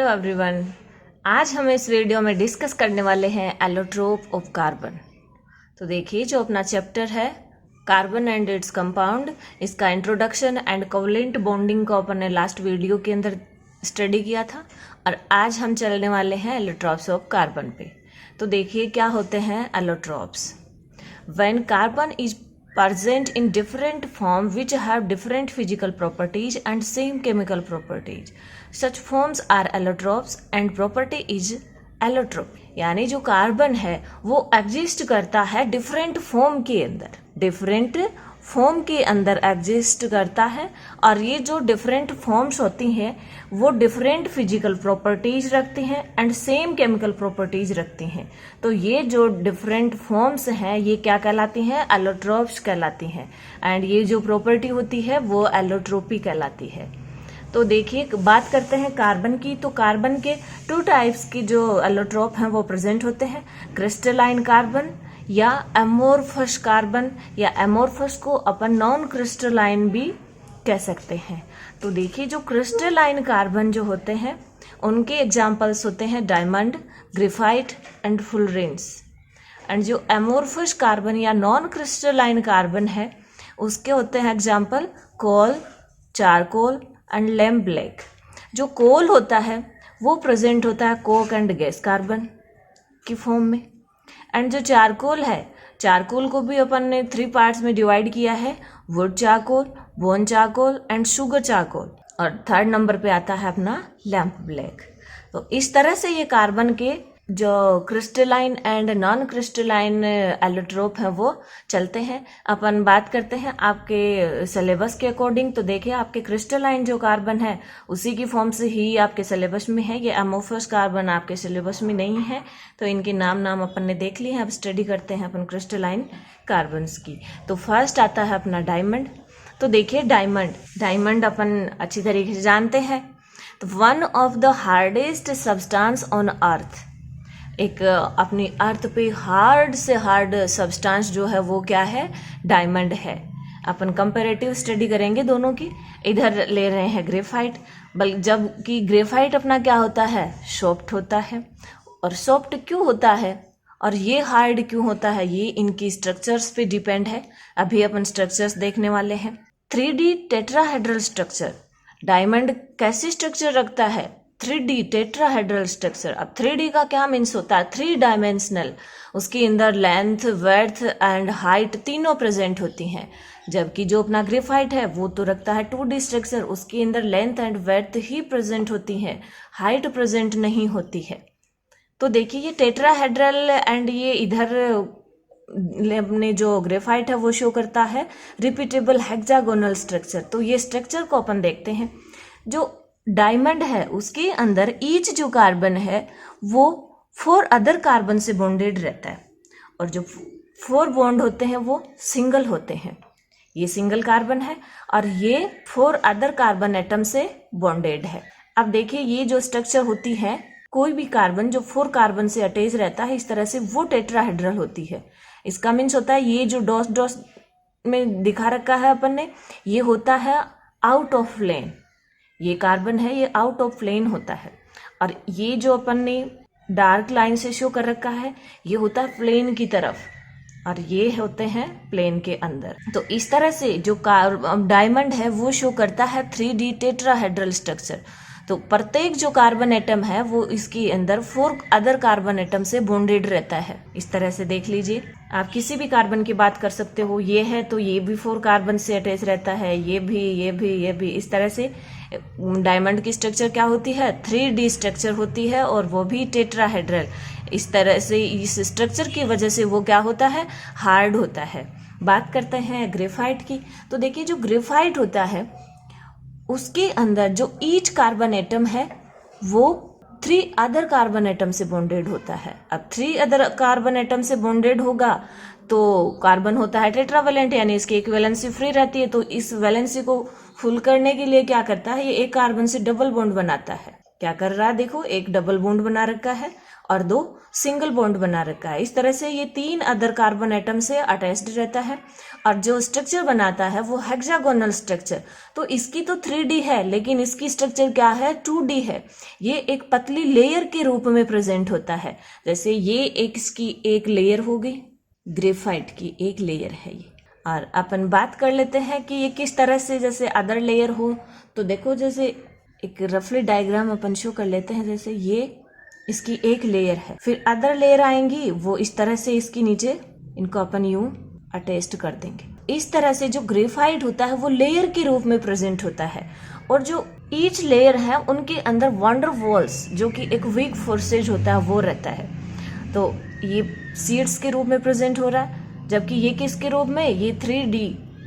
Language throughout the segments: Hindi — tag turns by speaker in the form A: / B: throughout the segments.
A: एवरीवन, आज हम इस वीडियो में डिस्कस करने वाले हैं एलोट्रोप ऑफ कार्बन। तो देखिए, जो अपना चैप्टर है कार्बन एंड इट्स कंपाउंड, इसका इंट्रोडक्शन एंड कोवलेंट बॉन्डिंग को अपन ने लास्ट वीडियो के अंदर स्टडी किया था और आज हम चलने वाले हैं एलोट्रोप्स ऑफ कार्बन पे। तो देखिए क्या होते हैं allotropes. When carbon is present in different form which have different physical properties and same chemical properties. Such forms are allotropes and property is allotrope. यानी जो कार्बन है वो एग्जिस्ट करता है डिफरेंट फॉर्म के अंदर, डिफरेंट फॉर्म के अंदर एग्जिस्ट करता है और ये जो डिफरेंट फॉर्म्स होती हैं वो डिफरेंट फिजिकल प्रॉपर्टीज रखती हैं एंड सेम केमिकल प्रॉपर्टीज रखती हैं। तो ये जो डिफरेंट फॉर्म्स हैं ये क्या कहलाती हैं? एलोट्रोप्स कहलाती हैं। एंड ये जो प्रॉपर्टी होती है वो एलोट्रोपी कहलाती है। तो देखिए, बात करते हैं कार्बन की। तो कार्बन के टू टाइप्स की जो एलोट्रोप हैं वो प्रेजेंट होते हैं, क्रिस्टलाइन कार्बन या एमोर्फस कार्बन, या एमोर्फस को अपन नॉन क्रिस्टलाइन भी कह सकते हैं। तो देखिए, जो क्रिस्टलाइन कार्बन जो होते हैं उनके एग्जाम्पल्स होते हैं diamond, graphite and fullerenes. And जो एमोर्फस कार्बन या नॉन क्रिस्टलाइन कार्बन है उसके होते हैं example coal, charcoal and lamp black. जो कोल होता है वो प्रेजेंट होता है कोक एंड गैस कार्बन की फॉर्म में। एंड जो चारकोल है, चारकोल को भी अपन ने 3 पार्ट्स में डिवाइड किया है, would charcoal, bone charcoal and sugar charcoal. और 3rd नंबर पे आता है अपना लैम्प ब्लैक। तो इस तरह से ये कार्बन के जो crystalline and non crystalline allotrope है वो चलते हैं। अपन बात करते हैं आपके सिलेबस के अकॉर्डिंग। तो देखिए, आपके क्रिस्टलाइन जो कार्बन है उसी की फॉर्म से ही आपके सिलेबस में है। ये एमोर्फस कार्बन आपके सिलेबस में नहीं है, तो इनके नाम अपन ने देख लिए हैं। अब स्टडी करते हैं अपन क्रिस्टलाइन कार्बन्स की। तो फर्स्ट आता है अपना डायमंड। तो देखिए, डायमंड अपन अच्छी तरीके से जानते हैं। तो one of the hardest substance on earth, एक अपनी अर्थ पे हार्ड से हार्ड सब्सटेंस जो है वो क्या है? डायमंड है। अपन कंपैरेटिव स्टडी करेंगे दोनों की। इधर ले रहे हैं ग्रेफाइट, जबकि ग्रेफाइट अपना क्या होता है? सॉफ्ट होता है। और सॉफ्ट क्यों होता है और ये हार्ड क्यों होता है? ये इनकी स्ट्रक्चर्स पे डिपेंड है। अभी अपन स्ट्रक्चर्स देखने वाले हैं। 3D टेट्राहेड्रल स्ट्रक्चर, डायमंड कैसी स्ट्रक्चर रखता है? 3D tetrahedral structure. अब 3D का क्या मीन्स होता है? 3 डायमेंशनल। उसके अंदर लेंथ, वर्थ एंड हाइट तीनों प्रेजेंट होती हैं। जबकि जो अपना ग्रेफाइट है वो तो रखता है 2D स्ट्रक्चर, उसके अंदर length and worth he present होती है, हाइट प्रेजेंट नहीं होती है। तो देखिए, ये टेट्राहेड्रल एंड ये इधर अपने जो ग्रेफाइट है वो शो करता है रिपीटेबल हेक्सागोनल स्ट्रक्चर। तो ये स्ट्रक्चर को अपन देखते हैं। जो डायमंड है उसके अंदर ईच जो कार्बन है वो 4 अदर कार्बन से बॉन्डेड रहता है, और जो 4 बॉन्ड होते हैं वो सिंगल होते हैं। ये सिंगल कार्बन है और ये 4 अदर कार्बन एटम से बॉन्डेड है। अब देखिए, ये जो स्ट्रक्चर होती है, कोई भी कार्बन जो 4 कार्बन से अटैच रहता है इस तरह से, वो टेट्राहेड्रल होती है। इसका मीन्स होता है ये जो डॉट डॉट में दिखा रखा है अपन ने, ये होता है आउट ऑफ प्लेन। ये कार्बन है, ये आउट ऑफ प्लेन होता है। और ये जो अपन ने डार्क लाइन से शो कर रखा है ये होता है प्लेन की तरफ, और ये होते हैं प्लेन के अंदर। तो इस तरह से जो डायमंड है वो शो करता है 3D टेट्राहेड्रल स्ट्रक्चर। तो प्रत्येक जो कार्बन एटम है वो इसके अंदर 4 अदर कार्बन एटम से बॉन्डेड रहता है। इस तरह से देख लीजिए, आप किसी भी कार्बन की बात कर सकते हो। ये है तो ये भी 4 कार्बन से अटैच रहता है, ये भी। इस तरह से डायमंड की स्ट्रक्चर क्या होती है? 3D स्ट्रक्चर होती है, और वो भी टेट्राहेड्रल। इस तरह से इस स्ट्रक्चर की वजह से वो क्या होता है? हार्ड होता है। बात करते हैं ग्रेफाइट की। तो देखिए, जो ग्रेफाइट होता है उसके अंदर जो ईच कार्बन एटम है वो 3 अदर कार्बन एटम से बॉन्डेड होता है। अब 3 अदर कार्बन एटम से बॉन्डेड होगा तो कार्बन होता है टेट्रावेलेंट, यानी इसकी एक वैलेंसी फ्री रहती है। तो इस वैलेंसी को फुल करने के लिए क्या करता है? ये एक कार्बन से डबल बॉन्ड बनाता है। क्या कर रहा है? देखो, एक डबल बॉन्ड बना रखा है और 2 सिंगल बॉन्ड बना रखा है। इस तरह से ये 3 अदर कार्बन एटम से अटैच्ड रहता है और जो स्ट्रक्चर बनाता है वो हेक्सागोनल स्ट्रक्चर। तो इसकी तो 3D है लेकिन इसकी स्ट्रक्चर क्या है, 2D है। ये एक पतली लेयर के रूप में प्रेजेंट होता है। जैसे ये इसकी एक लेयर होगी, ग्रेफाइट की एक लेयर है ये। और अपन बात कर लेते हैं कि ये किस तरह से जैसे अदर लेयर हो। तो देखो जैसे एक रफली डायग्राम अपन शो कर लेते हैं। जैसे ये इसकी एक लेयर है, फिर अदर लेयर आएंगी, वो इस तरह से इसकी नीचे इनको अपन यूं अटैच्ड कर देंगे। इस तरह से जो ग्रेफाइट होता है वो लेयर के रूप में प्रेजेंट होता है और जो ईच लेयर है उनके अंदर वंडर वॉल्स जो कि एक वीक फोर्सेज होता है वो रहता है। तो ये सीड्स के रूप में प्रेजेंट हो रहा है, जबकि ये किसके रूप में, ये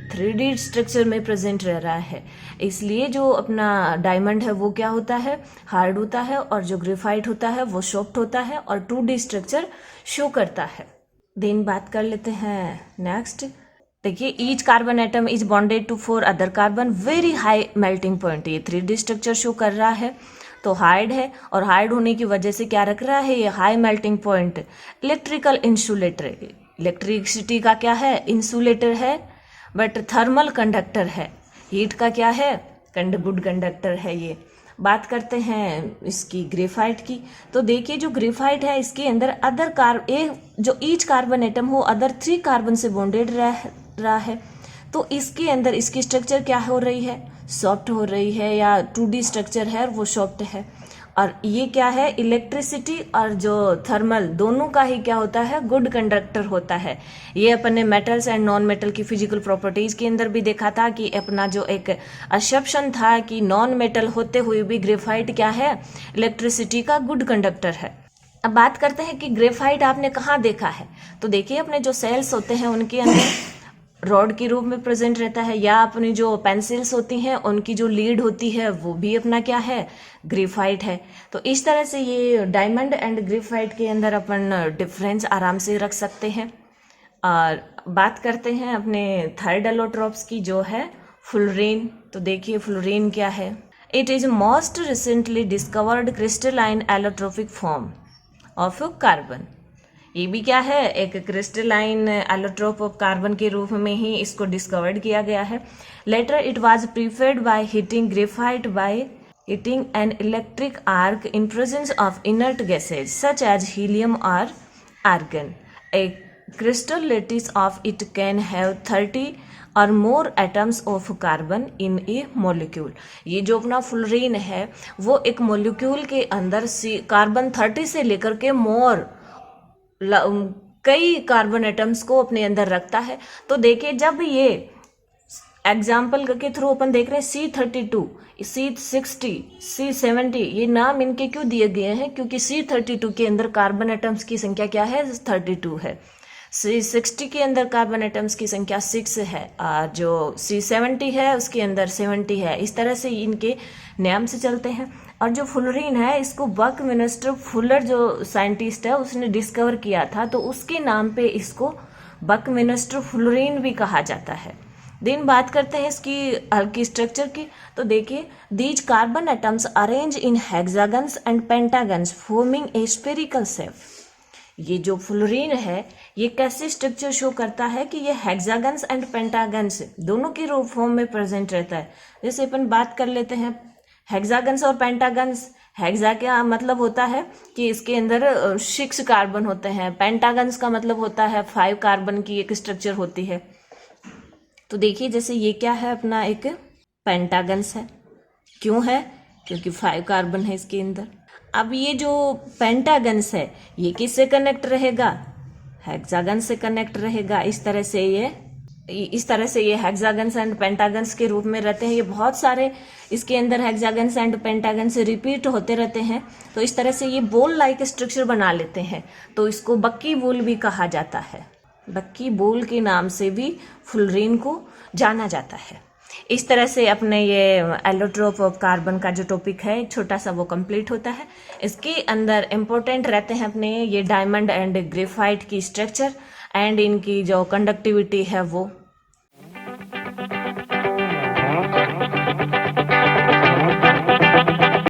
A: 3D स्ट्रक्चर में प्रेजेंट रह रहा है। इसलिए जो अपना डायमंड है वो क्या होता है, हार्ड होता है और जो ग्रेफाइट होता है वो सॉफ्ट होता है और 2D स्ट्रक्चर शो करता है। देन बात कर लेते हैं नेक्स्ट। देखिए each carbon atom is bonded to 4 other carbon, very high melting point. ये 3D स्ट्रक्चर शो कर रहा है तो हार्ड है और हार्ड होने की वजह से क्या रख रहा है, ये high melting point. Electrical insulator, electricity का क्या है, इंसुलेटर है, बट थर्मल कंडक्टर है। हीट का क्या है, गुड कंडक्टर है ये। बात करते हैं इसकी ग्रेफाइट की। तो देखिए जो ग्रेफाइट है इसके अंदर जो ईच कार्बन एटम हो अदर 3 कार्बन से बॉन्डेड रहा है। तो इसके अंदर इसकी स्ट्रक्चर क्या हो रही है, सॉफ्ट हो रही है, या 2D स्ट्रक्चर है वो सॉफ्ट है। और ये क्या है, इलेक्ट्रिसिटी और जो थर्मल दोनों का ही क्या होता है, गुड कंडक्टर होता है। ये अपन ने मेटल्स एंड नॉन मेटल की फिजिकल प्रॉपर्टीज के अंदर भी देखा था कि अपना जो एक असम्पशन था कि नॉन मेटल होते हुए भी ग्रेफाइट क्या है, इलेक्ट्रिसिटी का गुड कंडक्टर है। अब बात करते हैं कि ग्रेफाइट आपने कहाँ देखा है। तो देखिए अपने जो सेल्स होते हैं उनके अंदर रॉड के रूप में प्रेजेंट रहता है, या अपनी जो पेंसिल्स होती हैं उनकी जो लीड होती है वो भी अपना क्या है, ग्रेफाइट है। तो इस तरह से ये डायमंड एंड ग्रेफाइट के अंदर अपन डिफरेंस आराम से रख सकते हैं। और बात करते हैं अपने थर्ड एलोट्रोप्स की जो है फुलरीन। तो देखिए फुलरीन क्या है, it is most recently discovered crystalline allotropic form of carbon. ये भी क्या है, एक क्रिस्टलाइन एलोट्रोप ऑफ कार्बन के रूप में ही इसको डिस्कवर्ड किया गया है। Later it was prepared by heating graphite by heating an electric arc in presence of inert gases such as helium और argon. A crystal lattice of it can have 30 और more atoms of carbon in a molecule. ये जो अपना फुलरीन है वो एक मॉलिक्यूल के अंदर कार्बन 30 से लेकर के मोर कई कार्बन एटम्स को अपने अंदर रखता है। तो देखिए जब ये एग्जाम्पल के थ्रू अपन देख रहे हैं C32, C60, C70, ये नाम इनके क्यों दिए गए हैं, क्योंकि C32 के अंदर कार्बन एटम्स की संख्या क्या है, 32 है। C60 के अंदर कार्बन एटम्स की संख्या 6 है और जो C70 है उसके अंदर 70 है। इस तरह से इनके नाम से चलते हैं। और जो फुलरीन है इसको बकमिन्स्टर फुलर जो साइंटिस्ट है उसने डिस्कवर किया था, तो उसके नाम पे इसको बकमिन्स्टर फुलरीन भी कहा जाता है। दिन बात करते हैं इसकी हल्की स्ट्रक्चर की। तो देखिए these carbon atoms arrange in hexagons and pentagons forming a spherical shape. ये जो फुलरीन है ये कैसे स्ट्रक्चर शो करता है कि ये हेक्सागन्स एंड पेंटागन्स दोनों के रूप फॉर्म में प्रेजेंट रहता है। जैसे अपन बात कर लेते हैं हेक्सागन्स और पेंटागन्स। हेक्सा क्या मतलब होता है कि इसके अंदर 6 कार्बन होते हैं, पेंटागन्स का मतलब होता है 5 कार्बन की एक स्ट्रक्चर होती है। तो देखिए जैसे ये क्या है, अपना एक पेंटागन्स है। क्यों है, क्योंकि 5 कार्बन है इसके अंदर। अब ये जो पेंटागन्स है ये किससे कनेक्ट रहेगा, हेक्सागन से कनेक्ट रहेगा। इस तरह से ये हेक्सागन्स एंड पेंटागन्स के रूप में रहते हैं। ये बहुत सारे इसके अंदर हेक्सागन्स एंड पेंटागन्स रिपीट होते रहते हैं, तो इस तरह से ये बोल लाइक स्ट्रक्चर बना लेते हैं। तो इसको बक्की बोल भी कहा जाता है। बक्की बोल के नाम से भी फुलरीन को जाना जाता है। इस तरह से अपने ये एलोट्रोप ऑफ कार्बन का जो टॉपिक है छोटा सा वो कंप्लीट होता है। इसके अंदर इम्पोर्टेंट रहते हैं अपने ये डायमंड एंड ग्रेफाइट की स्ट्रक्चर एंड इनकी जो कंडक्टिविटी है वो